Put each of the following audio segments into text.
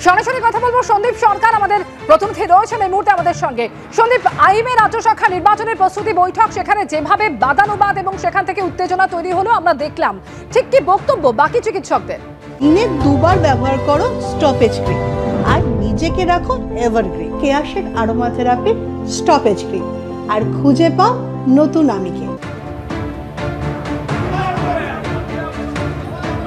সরাসরি কথা বলবো সন্দীপ সরকার আমাদের প্রতিনিধি রয়েছেন এই মুহূর্তে আমাদের সঙ্গে। সন্দীপ, আইএমএ রাজ্য শাখা নির্বাচনের প্রস্তুতি বৈঠক, সেখানে যেভাবে বাদানুবাদ এবং সেখান থেকে উত্তেজনা তৈরি হলো আমরা দেখলাম, ঠিক কি বক্তব্য বাকি চিকিৎসকদের? দিনে দুবার ব্যবহার করো স্টপেজ ক্রিম আর নিজেকে রাখো এভারগ্রিন কেয়াশের আরোমা থেরাপি স্টপেজ ক্রিম আর খুঁজে পাও নতুন আমিকে।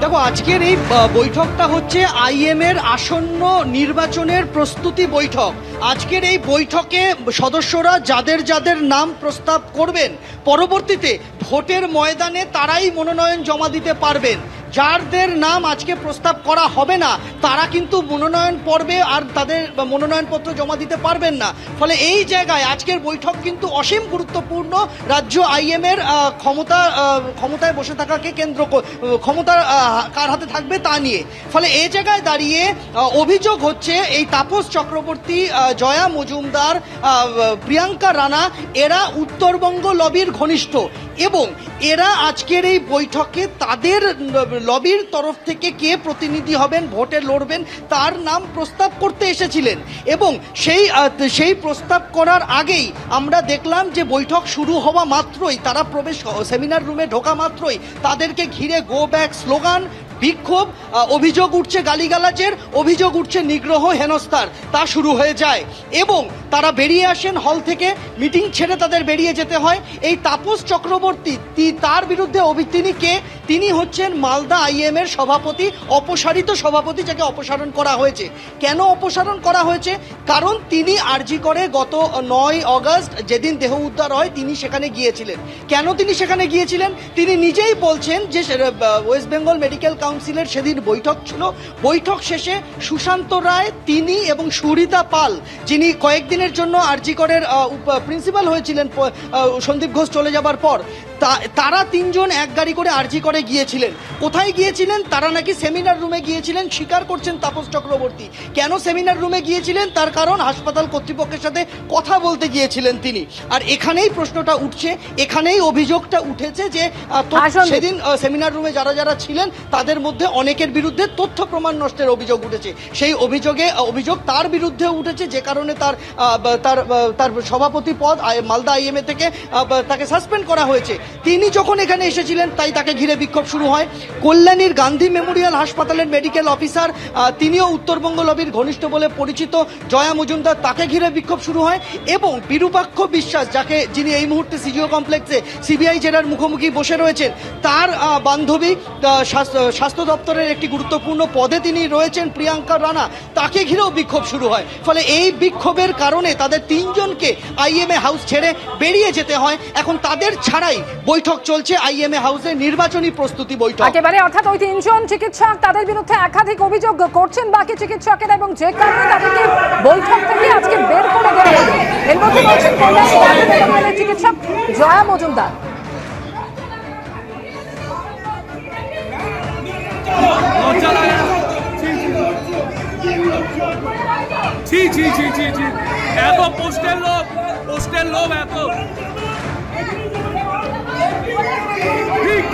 দেখো, আজকের এই বৈঠকটা হচ্ছে আইএমএর আসন্ন নির্বাচনের প্রস্তুতি বৈঠক। আজকের এই বৈঠকে সদস্যরা যাদের যাদের নাম প্রস্তাব করবেন, পরবর্তীতে ভোটের ময়দানে তারাই মনোনয়ন জমা দিতে পারবেন। যাদের নাম আজকে প্রস্তাব করা হবে না তারা কিন্তু মনোনয়ন পর্বে আর তাদের মনোনয়নপত্র জমা দিতে পারবেন না। ফলে এই জায়গায় আজকের বৈঠক কিন্তু অসীম গুরুত্বপূর্ণ। রাজ্য আইএমএর ক্ষমতায় বসে থাকাকে কেন্দ্র, ক্ষমতা কার হাতে থাকবে তা নিয়ে। ফলে এই জায়গায় দাঁড়িয়ে অভিযোগ হচ্ছে এই তাপস চক্রবর্তী, জয়া মজুমদার, প্রিয়াঙ্কা রানা এরা উত্তরবঙ্গ লবির ঘনিষ্ঠ এবং এরা আজকের এই বৈঠকে তাদের লবির তরফ থেকে কে প্রতিনিধি হবেন, ভোটে লড়বেন তার নাম প্রস্তাব করতে এসেছিলেন। এবং সেই প্রস্তাব করার আগেই আমরা দেখলাম যে বৈঠক শুরু হওয়া মাত্রই, তারা সেমিনার রুমে ঢোকা মাত্রই তাদেরকে ঘিরে গো ব্যাক স্লোগান, বিক্ষোভ, অভিযোগ উঠছে গালিগালাজের, অভিযোগ উঠছে নিগ্রহ হেনস্থার, তা শুরু হয়ে যায় এবং তারা বেরিয়ে আসেন হল থেকে। মিটিং ছেড়ে তাদের বেরিয়ে যেতে হয়। এই তাপস চক্রবর্তী, তার বিরুদ্ধে তিনি কে? তিনি হচ্ছেন মালদা আইএম-এর সভাপতি, অপসারিত সভাপতি, যাকে অপসারণ করা হয়েছে। কেন অপসারণ করা হয়েছে? কারণ তিনি আরজি করে গত 9 অগস্ট যেদিন দেহ উদ্ধার হয় তিনি সেখানে গিয়েছিলেন। কেন তিনি সেখানে গিয়েছিলেন? তিনি নিজেই বলছেন যে ওয়েস্ট বেঙ্গল মেডিকেল কাউন্সিলের সেদিন বৈঠক ছিল। বৈঠক শেষে সুশান্ত রায়, তিনি এবং সুরিতা পাল, যিনি কয়েকদিনের জন্য আরজি করের প্রিন্সিপাল হয়েছিলেন সন্দীপ ঘোষ চলে যাবার পর, তারা তিনজন এক গাড়ি করে আরজি করে গিয়েছিলেন। কোথায় গিয়েছিলেন? তারা নাকি সেমিনার রুমে গিয়েছিলেন, স্বীকার করছেন তাপস চক্রবর্তী। কেন সেমিনার রুমে গিয়েছিলেন? তার কারণ হাসপাতাল কর্তৃপক্ষের সাথে কথা বলতে গিয়েছিলেন তিনি। আর এখানেই প্রশ্নটা উঠছে, এখানেই অভিযোগটা উঠেছে যে সেদিন সেমিনার রুমে যারা যারা ছিলেন তাদের মধ্যে অনেকের বিরুদ্ধে তথ্য প্রমাণ নষ্টের অভিযোগ উঠেছে। সেই অভিযোগ তার বিরুদ্ধে উঠেছে, যে কারণে তার সভাপতি পদ মালদা আইএমএ থেকে তাকে সাসপেন্ড করা হয়েছে। তিনি যখন এখানে এসেছিলেন তাই তাকে ঘিরে বিক্ষোভ শুরু হয়। কল্যাণীর গান্ধী মেমোরিয়াল হাসপাতালের মেডিকেল অফিসার, তিনিও উত্তরবঙ্গ লবির ঘনিষ্ঠ বলে পরিচিত, জয়া মজুমদার, তাকে ঘিরে বিক্ষোভ শুরু হয়। এবং বিরূপাক্ষ বিশ্বাস, যিনি এই মুহূর্তে সিজিও কমপ্লেক্সে সিবিআই জেরার মুখোমুখি বসে রয়েছেন, তার বান্ধবী, স্বাস্থ্য দপ্তরের একটি গুরুত্বপূর্ণ পদে তিনি রয়েছেন, প্রিয়াঙ্কা রানা, তাকে ঘিরেও বিক্ষোভ শুরু হয়। ফলে এই বিক্ষোভের কারণে তাদের তিনজনকে আইএমএ হাউস ছেড়ে বেরিয়ে যেতে হয়। এখন তাদের ছাড়াই বৈঠক চলছে আইএমএ হাউসে, নির্বাচনী প্রস্তুতি বৈঠক একেবারে। অর্থাৎ ওই তিনজন চিকিৎসক, তাদের বিরুদ্ধে একাধিক অভিযোগ করছেন বাকি চিকিৎসকেরা এবং যে কারণে তাদেরকে বৈঠক থেকে আজকে বের করে দেওয়া হলো। এর মধ্যে বলছেন কল্যাণী চিকিৎসক জয়া মজুমদার। এত পোস্টের লোভ এত ঠিক